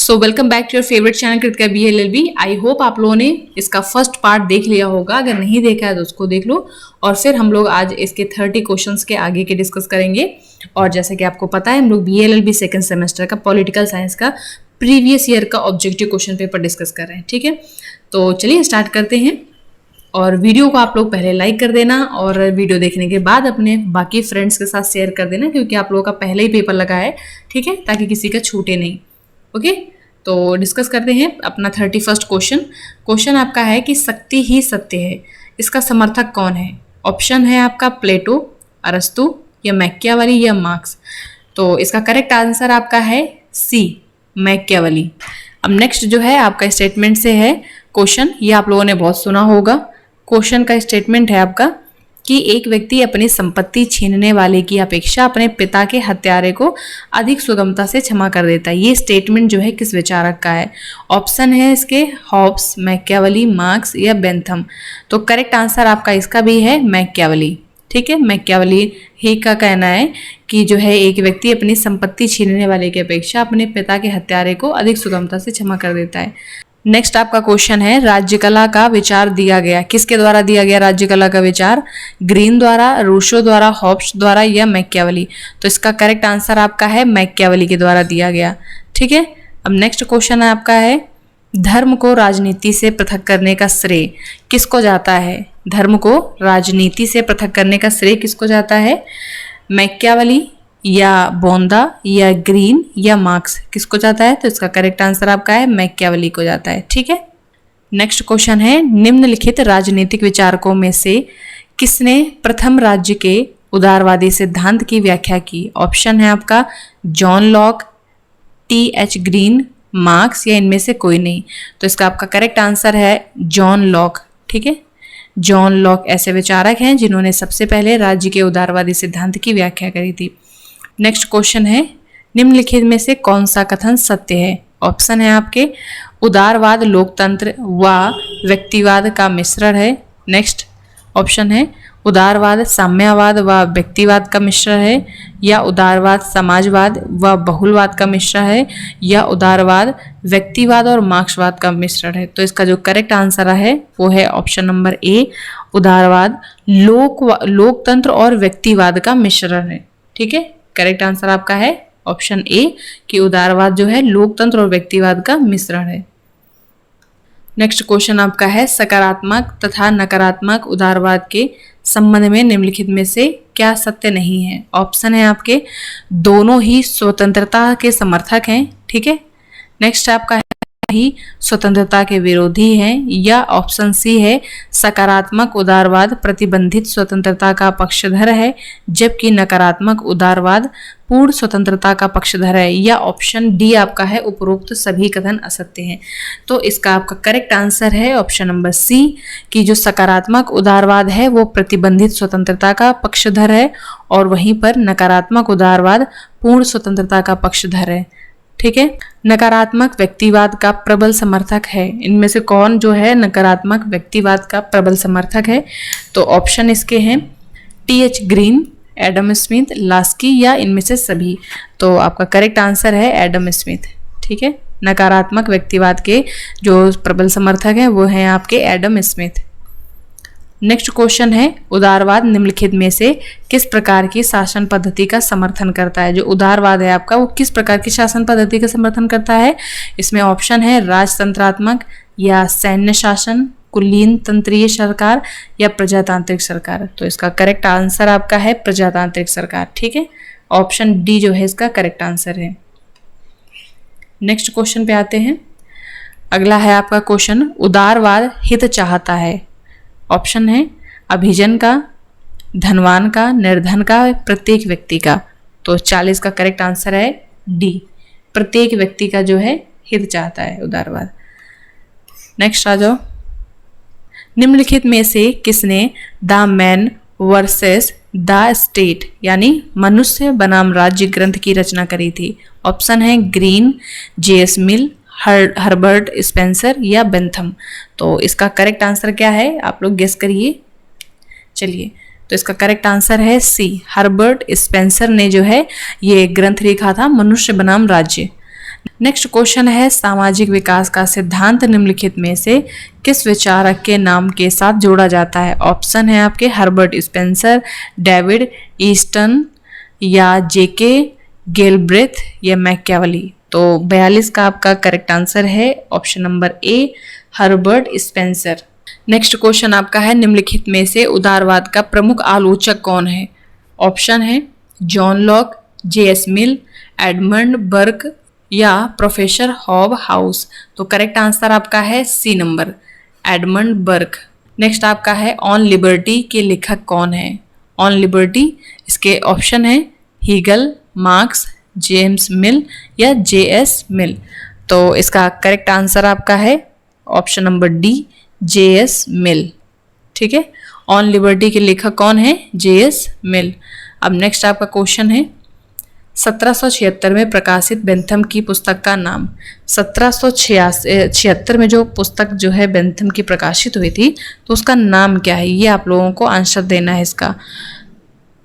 So welcome back to your favourite channel Kritika BLLB। I hope आप लोगों ने इसका फर्स्ट पार्ट देख लिया होगा। अगर नहीं देखा है तो उसको देख लो और फिर हम लोग आज इसके 30 क्वेश्चंस के आगे के डिस्कस करेंगे। और जैसे कि आपको पता है हम लोग BLLB सेकंड सेमेस्टर का पॉलिटिकल साइंस का प्रीवियस ईयर का ऑब्जेक्टिव क्वेश्चन पेपर डिस्कस कर रहे हैं। ठीक है, तो चलिए स्टार्ट करते हैं। और वीडियो को आप लोग पहले लाइक कर देना और वीडियो देखने के बाद अपने बाकी फ्रेंड्स के साथ शेयर कर देना, क्योंकि आप लोगों का पहले ही पेपर लगा है। ठीक है, ताकि किसी का छूटे नहीं। ओके, तो डिस्कस करते हैं अपना 31st क्वेश्चन आपका है कि शक्ति ही सत्य है, इसका समर्थक कौन है। ऑप्शन है आपका प्लेटो, अरस्तु या मैकियावेली या मार्क्स। तो इसका करेक्ट आंसर आपका है सी, मैकियावेली। अब नेक्स्ट जो है आपका स्टेटमेंट से है क्वेश्चन, ये आप लोगों ने बहुत सुना होगा। क्वेश्चन का स्टेटमेंट है आपका कि एक व्यक्ति अपनी संपत्ति छीनने वाले की अपेक्षा अपने पिता के हत्यारे को अधिक सुगमता से क्षमा कर देता है। ये स्टेटमेंट जो है किस विचारक का है। ऑप्शन है इसके हॉब्स, मैकियावेली, मार्क्स या बेंथम। तो करेक्ट आंसर आपका इसका भी है मैकियावेली। ठीक है, मैकियावेली ही का कहना है कि जो है एक व्यक्ति अपनी संपत्ति छीनने वाले की अपेक्षा अपने पिता के हत्यारे को अधिक सुगमता से क्षमा कर देता है। नेक्स्ट आपका क्वेश्चन है राज्यकला का विचार दिया गया, किसके द्वारा दिया गया राज्यकला का विचार। ग्रीन द्वारा, रूसो द्वारा, हॉब्स द्वारा या मैकियावेली। तो इसका करेक्ट आंसर आपका है मैकियावेली के द्वारा दिया गया। ठीक है, अब नेक्स्ट क्वेश्चन आपका है धर्म को राजनीति से पृथक करने का श्रेय किसको जाता है। धर्म को राजनीति से पृथक करने का श्रेय किसको जाता है। मैकियावेली या बोंदा या ग्रीन या मार्क्स, किसको जाता है। तो इसका करेक्ट आंसर आपका है मैकियावेली को जाता है। ठीक है, नेक्स्ट क्वेश्चन है निम्नलिखित राजनीतिक विचारकों में से किसने प्रथम राज्य के उदारवादी सिद्धांत की व्याख्या की। ऑप्शन है आपका John Locke, TH green, marks या इनमें से कोई नहीं। तो इसका आपका करेक्ट आंसर है जॉन लॉक। ठीक है, जॉन लॉक ऐसे विचारक हैं जिन्होंने सबसे पहले राज्य के उदारवादी सिद्धांत की व्याख्या करी थी। नेक्स्ट क्वेश्चन है निम्नलिखित में से कौन सा कथन सत्य है। ऑप्शन है आपके उदारवाद लोकतंत्र व व्यक्तिवाद का मिश्रण है। नेक्स्ट ऑप्शन है उदारवाद साम्यवाद व व्यक्तिवाद का मिश्रण है, या उदारवाद समाजवाद व बहुलवाद का मिश्रण है, या उदारवाद व्यक्तिवाद और मार्क्सवाद का मिश्रण है। तो इसका जो करेक्ट आंसर है वो है ऑप्शन नंबर ए, उदारवाद लोकतंत्र और व्यक्तिवाद का मिश्रण है। ठीक है, करेक्ट आंसर आपका है ऑप्शन ए कि उदारवाद जो है लोकतंत्र और व्यक्तिवाद का मिश्रण है। नेक्स्ट क्वेश्चन आपका है सकारात्मक तथा नकारात्मक उदारवाद के संबंध में निम्नलिखित में से क्या सत्य नहीं है। ऑप्शन है आपके दोनों ही स्वतंत्रता के समर्थक हैं। ठीक है, नेक्स्ट आपका ही स्वतंत्रता के विरोधी हैं, या ऑप्शन सी है सकारात्मक उदारवाद प्रतिबंधित स्वतंत्रता का पक्षधर है जबकि नकारात्मक उदारवाद पूर्ण स्वतंत्रता का पक्षधर है, या ऑप्शन डी आपका है उपरोक्त सभी कथन असत्य हैं। तो इसका आपका करेक्ट आंसर है ऑप्शन नंबर सी कि जो सकारात्मक उदारवाद है वो प्रतिबंधित स्वतंत्रता का पक्षधर है और वहीं पर नकारात्मक उदारवाद पूर्ण स्वतंत्रता का पक्षधर है। ठीक है, नकारात्मक व्यक्तिवाद का प्रबल समर्थक है। इनमें से कौन जो है नकारात्मक व्यक्तिवाद का प्रबल समर्थक है। तो ऑप्शन इसके हैं TH green, Adam Smith, Laski या इनमें से सभी। तो आपका करेक्ट आंसर है एडम स्मिथ। ठीक है, नकारात्मक व्यक्तिवाद के जो प्रबल समर्थक हैं वो हैं आपके एडम स्मिथ। नेक्स्ट क्वेश्चन है उदारवाद निम्नलिखित में से किस प्रकार की शासन पद्धति का समर्थन करता है। जो उदारवाद है आपका वो किस प्रकार की शासन पद्धति का समर्थन करता है। इसमें ऑप्शन है राजतंत्रात्मक या सैन्य शासन, कुलीन तंत्रीय सरकार या प्रजातांत्रिक सरकार। तो इसका करेक्ट आंसर आपका है प्रजातांत्रिक सरकार। ठीक है, ऑप्शन डी जो है इसका करेक्ट आंसर है। नेक्स्ट क्वेश्चन पे आते हैं। अगला है आपका क्वेश्चन उदारवाद हित चाहता है। ऑप्शन है अभिजन का, धनवान का, निर्धन का, प्रत्येक व्यक्ति का। तो 40 का करेक्ट आंसर है डी, प्रत्येक व्यक्ति का जो है हित चाहता है उदारवाद। नेक्स्ट आ जाओ। निम्नलिखित में से किसने the man versus the state यानी मनुष्य बनाम राज्य ग्रंथ की रचना करी थी। ऑप्शन है ग्रीन, JS मिल, हर्बर्ट स्पेंसर या बेंथम। तो इसका करेक्ट आंसर क्या है आप लोग गेस करिए। चलिए, तो इसका करेक्ट आंसर है सी, हर्बर्ट स्पेंसर ने जो है ये ग्रंथ लिखा था मनुष्य बनाम राज्य। नेक्स्ट क्वेश्चन है सामाजिक विकास का सिद्धांत निम्नलिखित में से किस विचारक के नाम के साथ जोड़ा जाता है। ऑप्शन है आपके हर्बर्ट स्पेंसर, डेविड ईस्टन या जेके गेलब्रेथ या मैकियावेली। तो 42 का आपका करेक्ट आंसर है ऑप्शन नंबर ए हर्बर्ट स्पेंसर। नेक्स्ट क्वेश्चन आपका है निम्नलिखित में से उदारवाद का प्रमुख आलोचक कौन है। ऑप्शन है John Locke, J S. Mill, Edmund Burke या प्रोफेसर हॉब हाउस। तो करेक्ट आंसर आपका है C number Edmund Burke. Next आपका है ऑन लिबर्टी के लेखक कौन है। ऑन लिबर्टी इसके ऑप्शन है हीगल, मार्क्स, जेम्स मिल या जे.एस. मिल। तो इसका करेक्ट आंसर आपका है option number D J S. Mill. ठीक है, ऑन लिबर्टी के लेखक कौन है, जे.एस. मिल। अब नेक्स्ट आपका क्वेश्चन है 1776 में प्रकाशित बेंथम की पुस्तक का नाम। 1776 में जो पुस्तक जो है बेंथम की प्रकाशित हुई थी तो उसका नाम क्या है, ये आप लोगों को आंसर देना है इसका।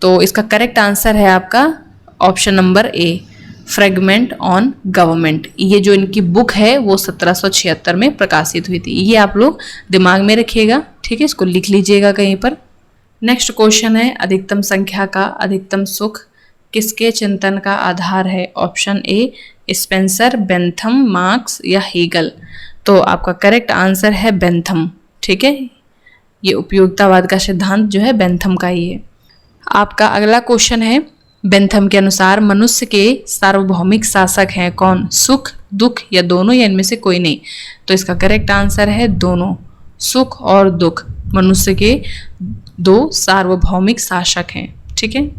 तो इसका करेक्ट आंसर है आपका option number A fragment on government. ये जो इनकी बुक है वो 1776 में प्रकाशित हुई थी, ये आप लोग दिमाग में रखिएगा। ठीक है, इसको लिख लीजिएगा कहीं पर। नेक्स्ट क्वेश्चन है अधिकतम संख्या का अधिकतम सुख किसके चिंतन का आधार है। ऑप्शन ए स्पेंसर, बेंथम, मार्क्स या हीगल। तो आपका करेक्ट आंसर है बेंथम। ठीक है, ये उपयोगितावाद का सिद्धांत जो है बेंथम का ही है। आपका अगला क्वेश्चन है बेंथम के अनुसार मनुष्य के सार्वभौमिक शासक हैं कौन, सुख, दुख या दोनों या इनमें से कोई नहीं। तो इसका करेक्ट आंसर है दोनों, सुख और दुख मनुष्य के दो सार्वभौमिक शासक हैं। ठीक है,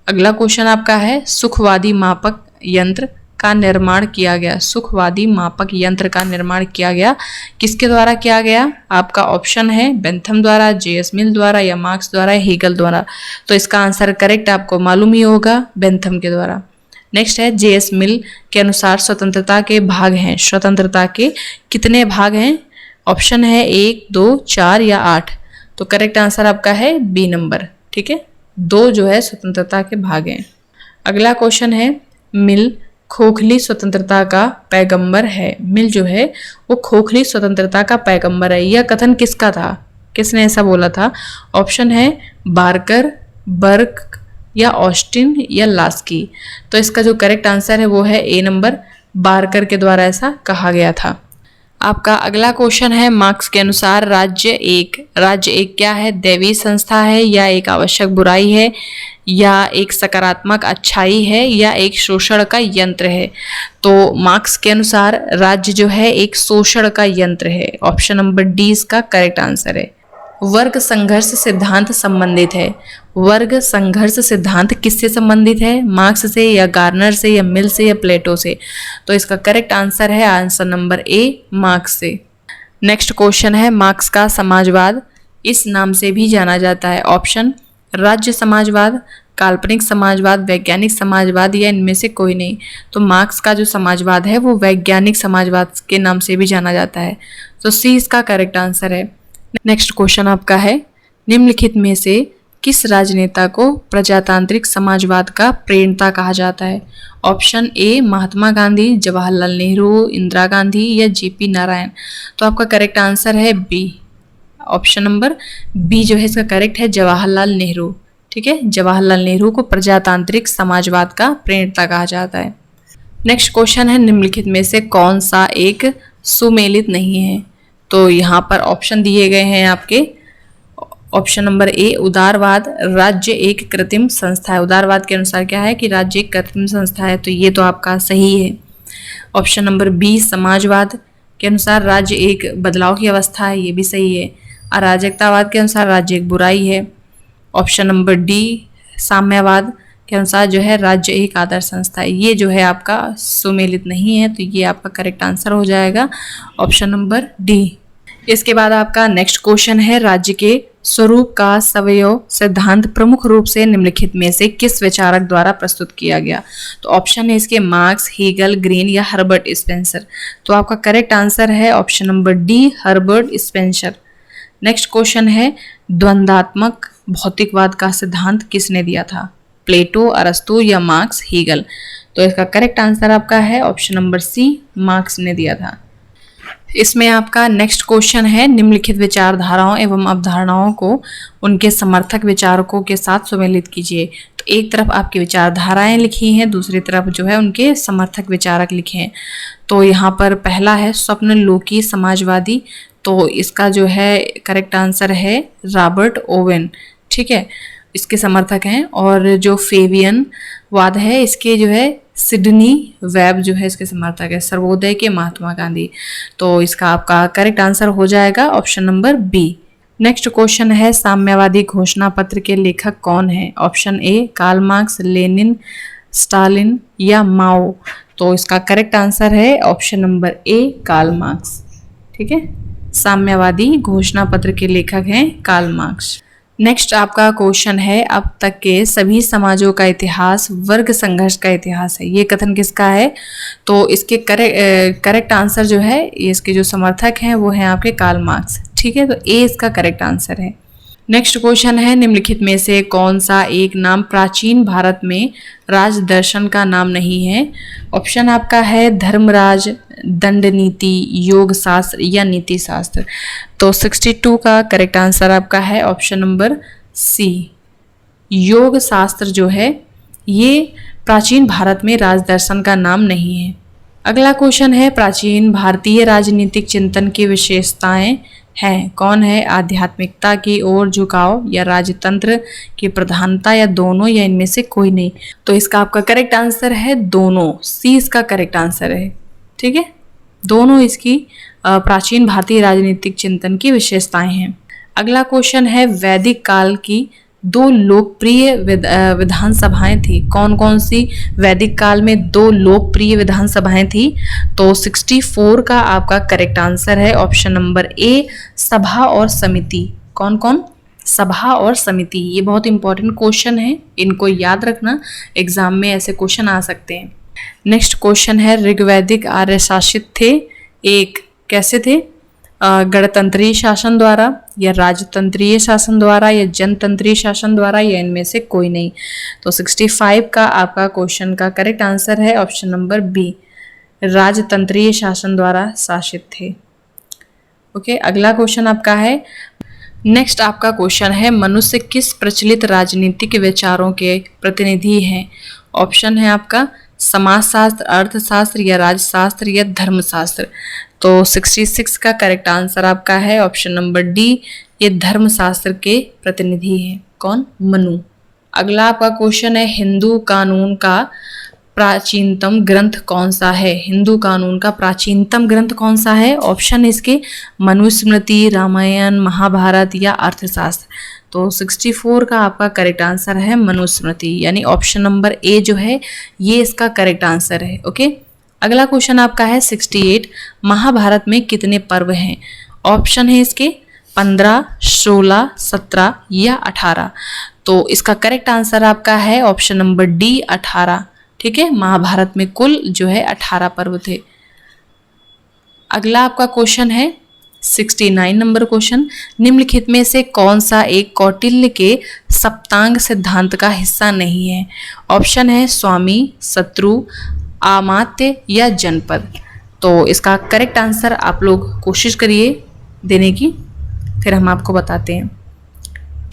अगला क्वेश्चन आपका है सुखवादी मापक यंत्र का निर्माण किया गया। सुखवादी मापक यंत्र का निर्माण किया गया किसके द्वारा किया गया। आपका ऑप्शन है बेंथम द्वारा, जे.एस. मिल द्वारा या मार्क्स द्वारा, हीगल द्वारा। तो इसका आंसर करेक्ट आपको मालूम ही होगा, बेंथम के द्वारा। नेक्स्ट है जे.एस. मिल के अनुसार स्वतंत्रता के भाग हैं। स्वतंत्रता के कितने भाग हैं। ऑप्शन है 1, 2, 4 या 8। तो करेक्ट आंसर आपका है बी नंबर। ठीक है, 2 जो है स्वतंत्रता के भाग हैं। अगला क्वेश्चन है मिल खोखली स्वतंत्रता का पैगंबर है। मिल जो है वो खोखली स्वतंत्रता का पैगंबर है। यह कथन किसका था, किसने ऐसा बोला था। ऑप्शन है बार्कर, बर्क या ऑस्टिन या लास्की। तो इसका जो करेक्ट आंसर है वो है ए नंबर बार्कर के द्वारा ऐसा कहा गया था। आपका अगला क्वेश्चन है मार्क्स के अनुसार राज्य एक क्या है, दैवी संस्था है या एक आवश्यक बुराई है या एक सकारात्मक अच्छाई है या एक शोषण का यंत्र है। तो मार्क्स के अनुसार राज्य जो है एक शोषण का यंत्र है। ऑप्शन नंबर डी इसका करेक्ट आंसर है। वर्ग संघर्ष सिद्धांत संबंधित है। वर्ग संघर्ष सिद्धांत किससे संबंधित है, मार्क्स से या गार्नर से या मिल से या प्लेटो से। तो इसका करेक्ट आंसर है आंसर नंबर ए मार्क्स से। नेक्स्ट क्वेश्चन है मार्क्स का समाजवाद इस नाम से भी जाना जाता है। ऑप्शन राज्य समाजवाद, काल्पनिक समाजवाद, वैज्ञानिक समाजवाद या इनमें से कोई नहीं। तो मार्क्स का जो समाजवाद है वो वैज्ञानिक समाजवाद के नाम से भी जाना जाता है। तो सी इसका करेक्ट आंसर है। नेक्स्ट क्वेश्चन आपका है निम्नलिखित में से किस राजनेता को प्रजातांत्रिक समाजवाद का प्रणेता कहा जाता है। ऑप्शन ए महात्मा गांधी, जवाहरलाल नेहरू, इंदिरा गांधी या जेपी नारायण। तो आपका करेक्ट आंसर है बी। ऑप्शन नंबर बी जो है इसका करेक्ट है जवाहरलाल नेहरू। ठीक है, जवाहरलाल नेहरू को प्रजातांत्रिक समाजवाद का प्रणेता कहा जाता है। नेक्स्ट क्वेश्चन है निम्नलिखित में से कौन सा एक सुमेलित नहीं है। तो यहाँ पर ऑप्शन दिए गए हैं आपके। ऑप्शन नंबर ए उदारवाद राज्य एक कृत्रिम संस्था है। उदारवाद के अनुसार क्या है कि राज्य एक कृत्रिम संस्था है, तो ये तो आपका सही है। ऑप्शन नंबर बी समाजवाद के अनुसार राज्य एक बदलाव की अवस्था है, ये भी सही है। अराजकतावाद के अनुसार राज्य एक बुराई है। ऑप्शन नंबर डी साम्यवाद के अनुसार जो है राज्य एक आदर्श संस्था है, ये जो है आपका सुमेलित नहीं है, तो ये आपका करेक्ट आंसर हो जाएगा ऑप्शन नंबर डी। इसके बाद आपका नेक्स्ट क्वेश्चन है राज्य के स्वरूप का सवयव सिद्धांत प्रमुख रूप से निम्नलिखित में से किस विचारक द्वारा प्रस्तुत किया गया। तो ऑप्शन है इसके मार्क्स, हीगल, ग्रीन या हर्बर्ट स्पेंसर। तो आपका करेक्ट आंसर है option number D Herbert Spencer. Next question है द्वंद्वात्मक भौतिकवाद का सिद्धांत किसने दिया था, प्लेटो, अरस्तु या मार्क्स, हीगल। तो इसका करेक्ट आंसर आपका है ऑप्शन नंबर सी, मार्क्स ने दिया था। इसमें आपका नेक्स्ट क्वेश्चन है, निम्नलिखित विचारधाराओं एवं अवधारणाओं को उनके समर्थक विचारकों के साथ सुमेलित कीजिए। तो एक तरफ आपकी विचारधाराएं लिखी हैं, दूसरी तरफ जो है उनके समर्थक विचारक लिखे हैं। तो यहाँ पर पहला है स्वप्नलोकी समाजवादी, तो इसका जो है करेक्ट आंसर है रॉबर्ट ओवेन, ठीक है, इसके समर्थक हैं। और जो फेबियन वाद है इसके जो है सिडनी वेब जो है इसके समर्थक है। सर्वोदय के महात्मा गांधी, तो इसका आपका करेक्ट आंसर हो जाएगा option number B. Next question है, साम्यवादी घोषणा पत्र के लेखक कौन है? Option A Karl Marx, Lenin, Stalin या माओ। तो इसका करेक्ट आंसर है option number A, Karl Marx, ठीक है। साम्यवादी घोषणा पत्र के लेखक हैं कार्ल मार्क्स। नेक्स्ट आपका क्वेश्चन है, अब तक के सभी समाजों का इतिहास वर्ग संघर्ष का इतिहास है, ये कथन किसका है? तो इसके करेक्ट आंसर जो है, इसके जो समर्थक हैं वो हैं आपके कार्ल मार्क्स, ठीक है। तो ए इसका करेक्ट आंसर है। नेक्स्ट क्वेश्चन है, निम्नलिखित में से कौन सा एक नाम प्राचीन भारत में राज दर्शन का नाम नहीं है? ऑप्शन आपका है धर्मराज, दंड नीति, योग शास्त्र या नीति शास्त्र। तो 62 का करेक्ट आंसर आपका है ऑप्शन नंबर सी, योग शास्त्र जो है ये प्राचीन भारत में राज दर्शन का नाम नहीं है। अगला क्वेश्चन है, प्राचीन भारतीय राजनीतिक चिंतन की विशेषताएं हैं, कौन है? आध्यात्मिकता की ओर झुकाव या राजतंत्र की प्रधानता या दोनों या इनमें से कोई नहीं। तो इसका आपका करेक्ट आंसर है दोनों, सी इसका करेक्ट आंसर है, ठीक है। दोनों इसकी प्राचीन भारतीय राजनीतिक चिंतन की विशेषताएं हैं। अगला क्वेश्चन है, वैदिक काल की दो लोकप्रिय विधानसभाएं थी, कौन कौन सी वैदिक काल में दो लोकप्रिय विधानसभाएं थी? तो 64 का आपका करेक्ट आंसर है ऑप्शन नंबर ए, सभा और समिति। कौन कौन? सभा और समिति। ये बहुत इंपॉर्टेंट क्वेश्चन है, इनको याद रखना, एग्जाम में ऐसे क्वेश्चन आ सकते हैं। नेक्स्ट क्वेश्चन है, ऋग्वैदिक आर्य शासित थे, एक कैसे थे? गणतंत्रीय शासन द्वारा या राजतंत्रीय शासन द्वारा या जनतंत्रीय शासन द्वारा या इनमें से कोई नहीं। तो 65 का आपका क्वेश्चन का करेक्ट आंसर है ऑप्शन नंबर बी, राजतंत्रीय शासन द्वारा शासित थे। ओके, अगला क्वेश्चन आपका है, नेक्स्ट आपका क्वेश्चन है, मनुष्य किस प्रचलित राजनीतिक विचारों के प्रतिनिधि हैं? ऑप्शन है आपका समाजशास्त्र, अर्थशास्त्र या राजशास्त्र या धर्मशास्त्र। तो 66 का करेक्ट आंसर आपका है ऑप्शन नंबर डी, ये धर्मशास्त्र के प्रतिनिधि हैं। कौन? मनु। अगला आपका क्वेश्चन है, हिंदू कानून का प्राचीनतम ग्रंथ कौन सा है? हिंदू कानून का प्राचीनतम ग्रंथ कौन सा है? ऑप्शन इसके मनुस्मृति, रामायण, महाभारत या अर्थशास्त्र। तो 64 का आपका करेक्ट आंसर है मनुस्मृति, यानी ऑप्शन नंबर ए जो है ये इसका करेक्ट आंसर है। ओके, अगला क्वेश्चन आपका है 68, महाभारत में कितने पर्व हैं? ऑप्शन है इसके 15, 16, 17 या 18। तो इसका करेक्ट आंसर आपका है ऑप्शन नंबर डी, 18। ठीक है, महाभारत में कुल जो है 18 पर्व थे। अगला आपका क्वेश्चन है 69 नंबर क्वेश्चन, निम्नलिखित में से कौन सा एक कौटिल्य के सप्तांग सिद्धांत का हिस्सा नहीं है? ऑप्शन है स्वामी, शत्रु, आमात्य या जनपद। तो इसका करेक्ट आंसर आप लोग कोशिश करिए देने की, फिर हम आपको बताते हैं।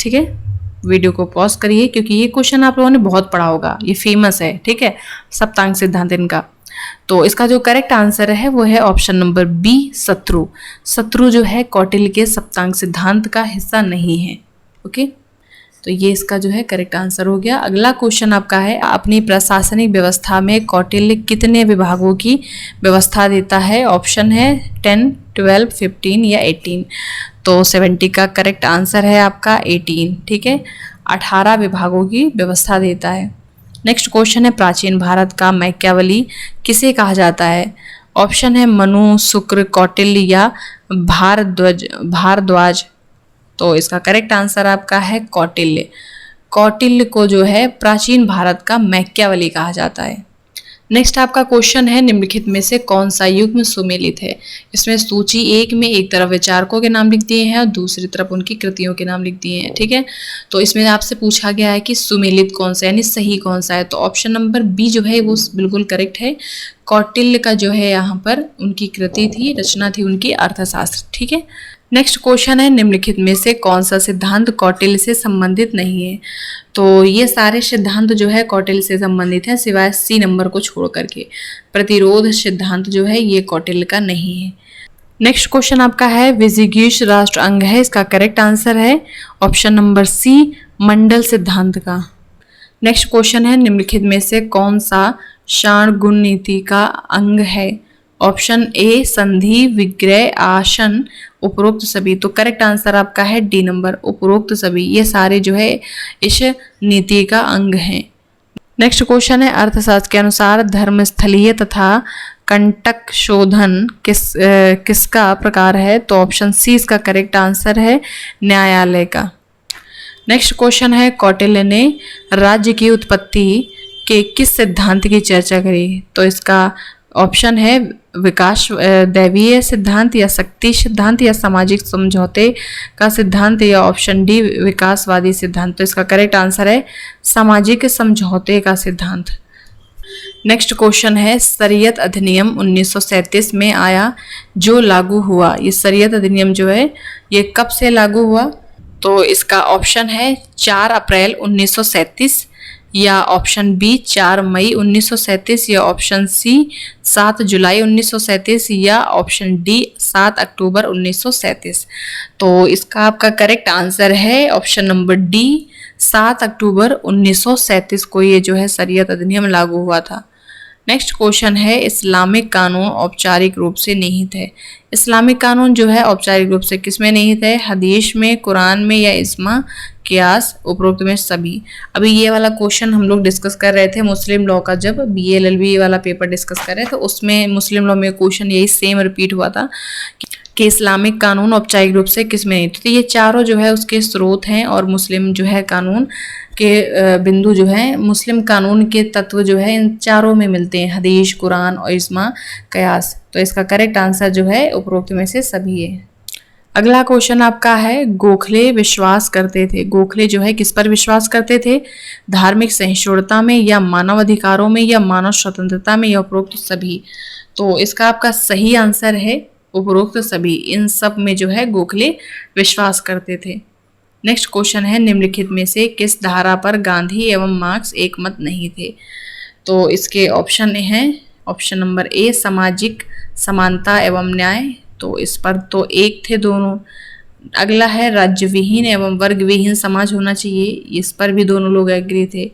ठीक है, वीडियो को पॉज करिए क्योंकि ये क्वेश्चन आप लोगों ने बहुत पढ़ा होगा, ये फेमस है। ठीक है, सप्तांग सिद्धांत इनका। तो इसका जो करेक्ट आंसर है वो है ऑप्शन नंबर बी, शत्रु। शत्रु जो है कौटिल्य के सप्तांग सिद्धांत का हिस्सा नहीं है। ओके, तो ये इसका जो है करेक्ट आंसर हो गया। अगला क्वेश्चन आपका है, अपनी प्रशासनिक व्यवस्था में कौटिल्य कितने विभागों की व्यवस्था देता है? ऑप्शन है 10, 12, 15 या 18। तो 70 का करेक्ट आंसर है आपका 18। ठीक है, 18 विभागों की व्यवस्था देता है। नेक्स्ट क्वेश्चन है, प्राचीन भारत का मैकियावली किसे कहा जाता है? ऑप्शन है मनु, शुक्र, कौटिल्य या भारद्वाज। तो इसका करेक्ट आंसर आपका है कौटिल्य। कौटिल्य को जो है प्राचीन भारत का मैकियावली कहा जाता है। नेक्स्ट आपका क्वेश्चन है निम्नलिखित में से कौन सा युग्म सुमेलित है। इसमें सूची 1 में एक तरफ विचारकों के नाम लिख दिए हैं और दूसरी तरफ उनकी कृतियों के नाम लिख दिए हैं। ठीक है, तो इसमें आपसे पूछा गया है कि सुमेलित कौन सा यानी सही कौन सा है, तो ऑप्शन नंबर बी जो है वो बिल्कुल करेक्ट है। कौटिल्य का जो है यहाँ पर उनकी कृति थी, रचना थी उनकी अर्थशास्त्र। ठीक है, नेक्स्ट क्वेश्चन है निम्नलिखित में से कौन सा सिद्धांत कौटिल्य से संबंधित नहीं है। तो ये सारे सिद्धांत जो है कौटिल्य से संबंधित हैं सिवाय सी नंबर को छोड़ करके। प्रतिरोध सिद्धांत जो है ये कौटिल्य का नहीं है। नेक्स्ट क्वेश्चन आपका है विजिगीष राष्ट्र अंग है, इसका करेक्ट आंसर है ऑप्शन नंबर सी मंडल सिद्धांत का। नेक्स्ट क्वेश्चन है निम्नलिखित में से कौन सा शाण गुण नीति का अंग है। ऑप्शन ए संधि विग्रह आसन उपरोक्त सभी, तो करेक्ट आंसर आपका है डी नंबर उपरोक्त सभी, ये सारे जो है इस नीति का अंग हैं। नेक्स्ट क्वेश्चन है अर्थशास्त्र के अनुसार धर्मस्थलीय तथा कंटक शोधन किसका प्रकार है, तो ऑप्शन सी इसका करेक्ट आंसर है न्यायालय का। नेक्स्ट क्वेश्चन है कौटिल्य ने राज्य की उत्पत्ति के किस सिद्धांत की चर्चा करी, तो इसका ऑप्शन है विकास दैवीय सिद्धांत या शक्ति सिद्धांत या सामाजिक समझौते का सिद्धांत या ऑप्शन डी विकासवादी सिद्धांत, तो इसका करेक्ट आंसर है सामाजिक समझौते का सिद्धांत। नेक्स्ट क्वेश्चन है शरीयत अधिनियम 1937 में आया जो लागू हुआ, ये शरीयत अधिनियम जो है ये कब से लागू हुआ, तो इसका ऑप्शन है 4 अप्रैल 1937 या ऑप्शन बी 4 मई 1937 या ऑप्शन सी 7 जुलाई 1937 या ऑप्शन डी 7 अक्टूबर 1937। तो इसका आपका करेक्ट आंसर है ऑप्शन नंबर डी 7 अक्टूबर 1937 को ये जो है शरीयत अधिनियम लागू हुआ था। नेक्स्ट क्वेश्चन है इस्लामिक कानून औपचारिक रूप से निहित है। इस्लामिक कानून जो है औपचारिक रूप से किसमें निहित है, हदीस में, कुरान में या इस्मा, कियास, उपरोक्त में सभी। अभी ये वाला क्वेश्चन हम लोग डिस्कस कर रहे थे मुस्लिम लॉ का, जब BLLB वाला पेपर डिस्कस कर रहे थे उसमें मुस्लिम लॉ में क्वेश्चन यही सेम रिपीट हुआ था कि इस्लामिक कानून औपचारिक रूप से किसमें निहित, तो ये चारों जो है उसके स्रोत हैं और मुस्लिम जो है कानून के बिंदु जो है मुस्लिम कानून के तत्व जो है इन चारों में मिलते हैं, हदीस, कुरान और इस्मा, कयास। तो इसका करेक्ट आंसर जो है उपरोक्त में से सभी है। अगला क्वेश्चन आपका है गोखले विश्वास करते थे, गोखले जो है किस पर विश्वास करते थे, धार्मिक सहिष्णुता में या मानव अधिकारों में या मानव स्वतंत्रता में या उपरोक्त सभी। तो इसका आपका सही आंसर है उपरोक्त सभी, इन सब में जो है गोखले विश्वास करते थे। नेक्स्ट क्वेश्चन है निम्नलिखित में से किस धारा पर गांधी एवं मार्क्स एक मत नहीं थे, तो इसके ऑप्शन हैं ऑप्शन नंबर ए सामाजिक समानता एवं न्याय, तो इस पर तो एक थे दोनों। अगला है राज्य विहीन एवं वर्ग विहीन समाज होना चाहिए, इस पर भी दोनों लोग एग्री थे।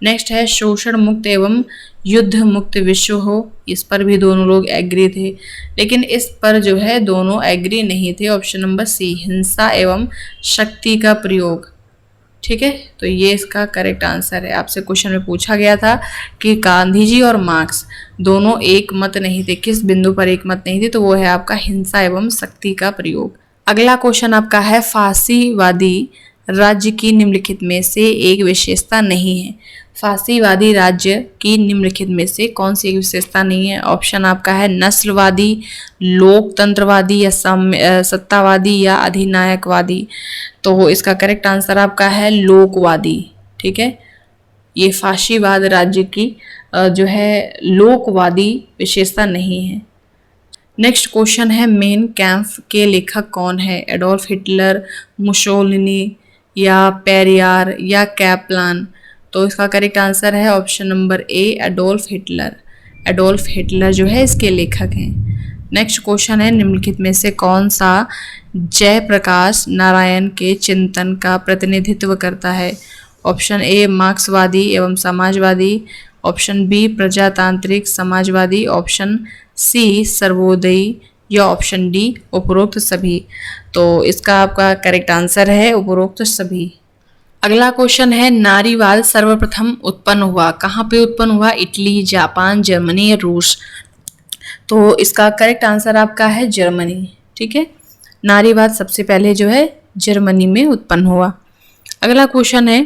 नेक्स्ट है शोषण मुक्त एवं युद्ध मुक्त विश्व हो, इस पर भी दोनों लोग एग्री थे, लेकिन इस पर जो है दोनों एग्री नहीं थे, ऑप्शन नंबर सी हिंसा एवं शक्ति का प्रयोग। ठीक है, तो ये इसका करेक्ट आंसर है। आपसे क्वेश्चन में पूछा गया था कि गांधी जी और मार्क्स दोनों एक मत नहीं थे, किस बिंदु पर एक मत नहीं थे, तो वो है आपका हिंसा एवं शक्ति का प्रयोग। अगला क्वेश्चन आपका है फांसीवादी राज्य की निम्नलिखित में से एक विशेषता नहीं है, फांसीवादी राज्य की निम्नलिखित में से कौन सी एक विशेषता नहीं है। ऑप्शन आपका है नस्लवादी, लोकतंत्रवादी या सत्तावादी या अधिनायकवादी, तो इसका करेक्ट आंसर आपका है लोकवादी। ठीक है, ये फांसीवाद राज्य की जो है लोकवादी विशेषता नहीं है। नेक्स्ट क्वेश्चन है मेन कैंप के लेखक कौन है, एडोल्फ हिटलर, मुसोलिनी या पेरियार या कैप्लान, तो इसका करेक्ट आंसर है ऑप्शन नंबर ए एडोल्फ हिटलर। एडोल्फ हिटलर जो है इसके लेखक हैं। नेक्स्ट क्वेश्चन है निम्नलिखित में से कौन सा जयप्रकाश नारायण के चिंतन का प्रतिनिधित्व करता है। ऑप्शन ए मार्क्सवादी एवं समाजवादी, ऑप्शन बी प्रजातांत्रिक समाजवादी, ऑप्शन सी सर्वोदयी या ऑप्शन डी उपरोक्त सभी। तो इसका आपका करेक्ट आंसर है उपरोक्त सभी। अगला क्वेश्चन है नारीवाद सर्वप्रथम उत्पन्न हुआ, कहाँ पे उत्पन्न हुआ, इटली, जापान, जर्मनी या रूस। तो इसका करेक्ट आंसर आपका है जर्मनी। ठीक है, नारीवाद सबसे पहले जो है जर्मनी में उत्पन्न हुआ। अगला क्वेश्चन है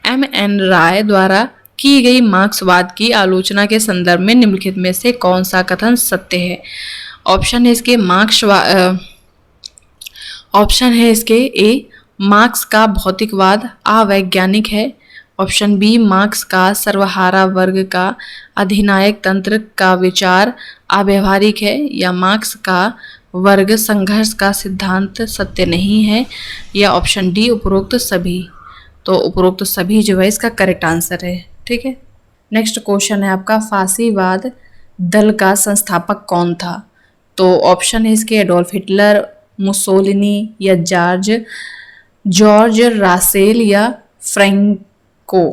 M.N. राय द्वारा की गई मार्क्सवाद की आलोचना के संदर्भ में निम्नलिखित में से कौन सा कथन सत्य है? ऑप्शन है इसके ऑप्शन है इसके ए, मार्क्स का भौतिकवाद अवैज्ञानिक है। ऑप्शन बी, मार्क्स का सर्वहारा वर्ग का अधिनायक तंत्र का विचार अव्यावहारिक है। या मार्क्स का वर्ग संघर्ष का सिद्धांत सत्य नहीं है। या ऑप्शन डी, उपरोक्त सभी। तो उपरोक्त सभी जो है इसका करेक्ट आंसर है। ठीक है, नेक्स्ट क्वेश्चन है आपका, फासीवाद दल का संस्थापक कौन था? तो ऑप्शन है इसके एडोल्फ हिटलर, मुसोलिनी या जॉर्ज रासेल या फ्रैंको।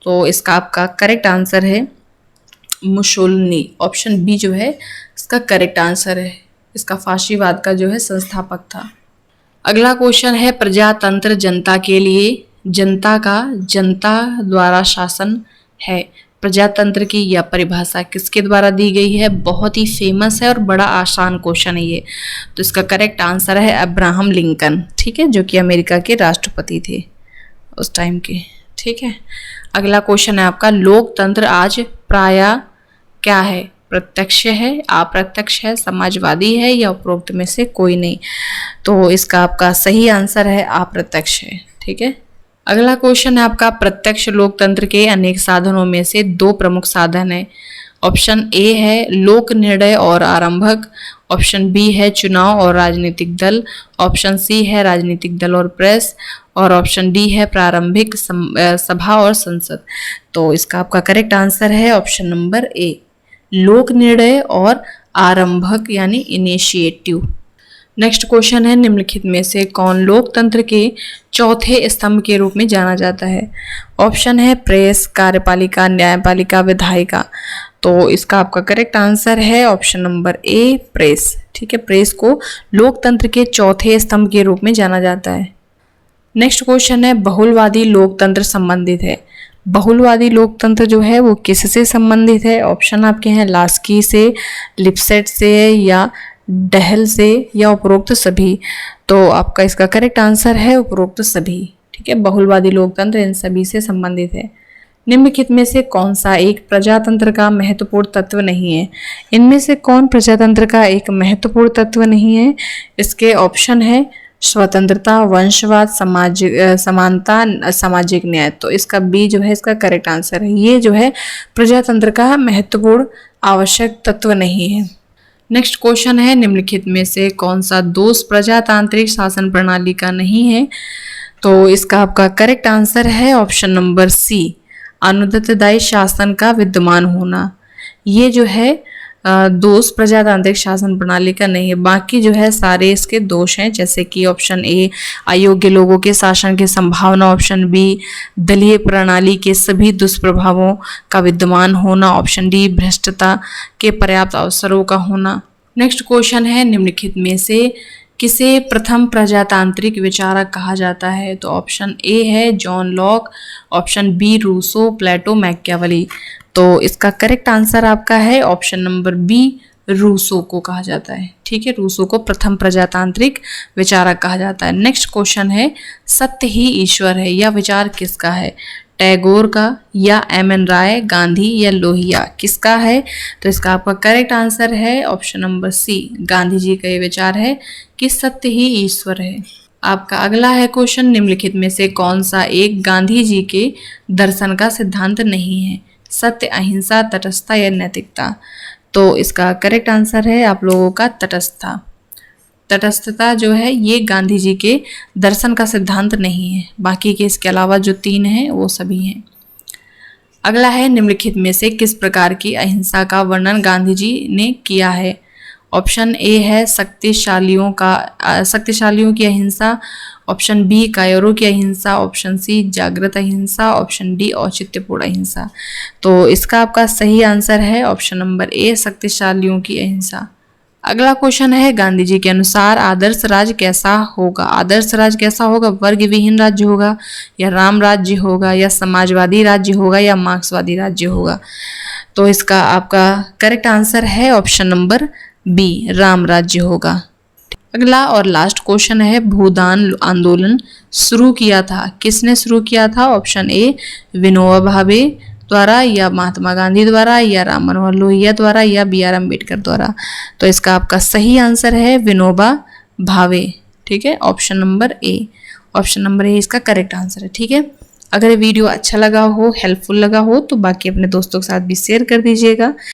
तो इसका आपका करेक्ट आंसर है मुसोलिनी। ऑप्शन बी जो है इसका करेक्ट आंसर है। इसका फासीवाद का जो है संस्थापक था। अगला क्वेश्चन है, प्रजातंत्र जनता के लिए, जनता का जनता द्वारा शासन है। प्रजातंत्र की यह परिभाषा किसके द्वारा दी गई है? बहुत ही फेमस है और बड़ा आसान क्वेश्चन है ये। तो इसका करेक्ट आंसर है अब्राहम लिंकन। ठीक है, जो कि अमेरिका के राष्ट्रपति थे उस टाइम के। ठीक है, अगला क्वेश्चन है आपका, लोकतंत्र आज प्रायः क्या है? प्रत्यक्ष है, अप्रत्यक्ष है, समाजवादी है या उपरोक्त में से कोई नहीं। तो इसका आपका सही आंसर है अप्रत्यक्ष है। ठीक है, अगला क्वेश्चन है आपका, प्रत्यक्ष लोकतंत्र के अनेक साधनों में से दो प्रमुख साधन है। ऑप्शन ए है लोक निर्णय और आरंभक। ऑप्शन बी है चुनाव और राजनीतिक दल। ऑप्शन सी है राजनीतिक दल और प्रेस। और ऑप्शन डी है प्रारंभिक सभा और संसद। तो इसका आपका करेक्ट आंसर है ऑप्शन नंबर ए, लोक निर्णय और आरंभक यानी इनिशिएटिव। नेक्स्ट क्वेश्चन है, निम्नलिखित में से कौन लोकतंत्र के चौथे स्तंभ के रूप में जाना जाता है? ऑप्शन है प्रेस, कार्यपालिका, न्यायपालिका, विधायिका। तो इसका आपका करेक्ट आंसर है ऑप्शन नंबर ए, प्रेस। ठीक है, प्रेस को लोकतंत्र के चौथे स्तंभ के रूप में जाना जाता है। नेक्स्ट क्वेश्चन है, बहुलवादी लोकतंत्र संबंधित है। बहुलवादी लोकतंत्र जो है वो किससे संबंधित है? ऑप्शन आपके हैं लास्की से, लिपसेट से या डहल से या उपरोक्त सभी। तो आपका इसका करेक्ट आंसर है उपरोक्त सभी। ठीक है, बहुलवादी लोकतंत्र इन सभी से संबंधित है। निम्नलिखित में से कौन सा एक प्रजातंत्र का महत्वपूर्ण तत्व नहीं है? इनमें से कौन प्रजातंत्र का एक महत्वपूर्ण तत्व नहीं है? इसके ऑप्शन है स्वतंत्रता, वंशवाद, समानता, सामाजिक न्याय। तो इसका बी जो है इसका करेक्ट आंसर है। ये जो है प्रजातंत्र का महत्वपूर्ण आवश्यक तत्व नहीं है। नेक्स्ट क्वेश्चन है, निम्नलिखित में से कौन सा दोष प्रजातांत्रिक शासन प्रणाली का नहीं है? तो इसका आपका करेक्ट आंसर है ऑप्शन नंबर सी, अनुदात्तदायी शासन का विद्यमान होना। ये जो है दोष प्रजातांत्रिक शासन प्रणाली का नहीं है। बाकी जो है सारे इसके दोष हैं, जैसे कि ऑप्शन ए अयोग्य लोगों के शासन की संभावना, ऑप्शन बी दलीय प्रणाली के सभी दुष्प्रभावों का विद्यमान होना, ऑप्शन डी भ्रष्टता के पर्याप्त अवसरों का होना। नेक्स्ट क्वेश्चन है, निम्नलिखित में से किसे प्रथम प्रजातांत्रिक विचारक कहा जाता है? तो ऑप्शन ए है John Locke, option B Rousseau, Plato, Machiavelli. तो इसका करेक्ट आंसर आपका है ऑप्शन नंबर बी, रूसो को कहा जाता है। ठीक है, रूसो को प्रथम प्रजातांत्रिक विचारक कहा जाता है। नेक्स्ट क्वेश्चन है, सत्य ही ईश्वर है यह विचार किसका है? टैगोर का या एम.एन. राय, गांधी या लोहिया, किसका है? तो इसका आपका करेक्ट आंसर है option number C, Gandhi ji का ये विचार है कि सत्य ही ईश्वर है। आपका अगला है क्वेश्चन, निम्नलिखित में से कौन सा एक गांधी जी के दर्शन का सिद्धांत नहीं है? सत्य, अहिंसा, तटस्थता या नैतिकता। तो इसका करेक्ट आंसर है आप लोगों का तटस्थता। तटस्थता जो है ये गांधी जी के दर्शन का सिद्धांत नहीं है। बाकी के इसके अलावा जो तीन हैं वो सभी हैं। अगला है, निम्नलिखित में से किस प्रकार की अहिंसा का वर्णन गांधी जी ने किया है? ऑप्शन ए है शक्तिशालियों की अहिंसा, ऑप्शन बी कायरों की अहिंसा, ऑप्शन सी जागृत अहिंसा, ऑप्शन डी औचित्यपूर्ण अहिंसा। तो इसका आपका सही आंसर है ऑप्शन नंबर ए, शक्तिशालियों की अहिंसा। अगला क्वेश्चन है, गांधी जी के अनुसार आदर्श राज्य कैसा होगा? आदर्श राज्य कैसा होगा? वर्ग विहीन राज्य होगा या राम राज्य होगा या समाजवादी राज्य होगा या मार्क्सवादी राज्य होगा? तो इसका आपका करेक्ट आंसर है ऑप्शन नंबर बी, राम राज्य होगा। अगला और लास्ट क्वेश्चन है, भूदान आंदोलन शुरू किया था, किसने शुरू किया था? ऑप्शन ए विनोबा भावे द्वारा, या महात्मा गांधी द्वारा, या राम मनोहर लोहिया द्वारा, या बी आर अम्बेडकर द्वारा। तो इसका आपका सही आंसर है विनोबा भावे। ठीक है, ऑप्शन नंबर ए, ऑप्शन नंबर ए इसका करेक्ट आंसर है। ठीक है, अगर वीडियो अच्छा लगा हो, हेल्पफुल लगा हो, तो बाकी अपने दोस्तों के साथ भी शेयर कर दीजिएगा।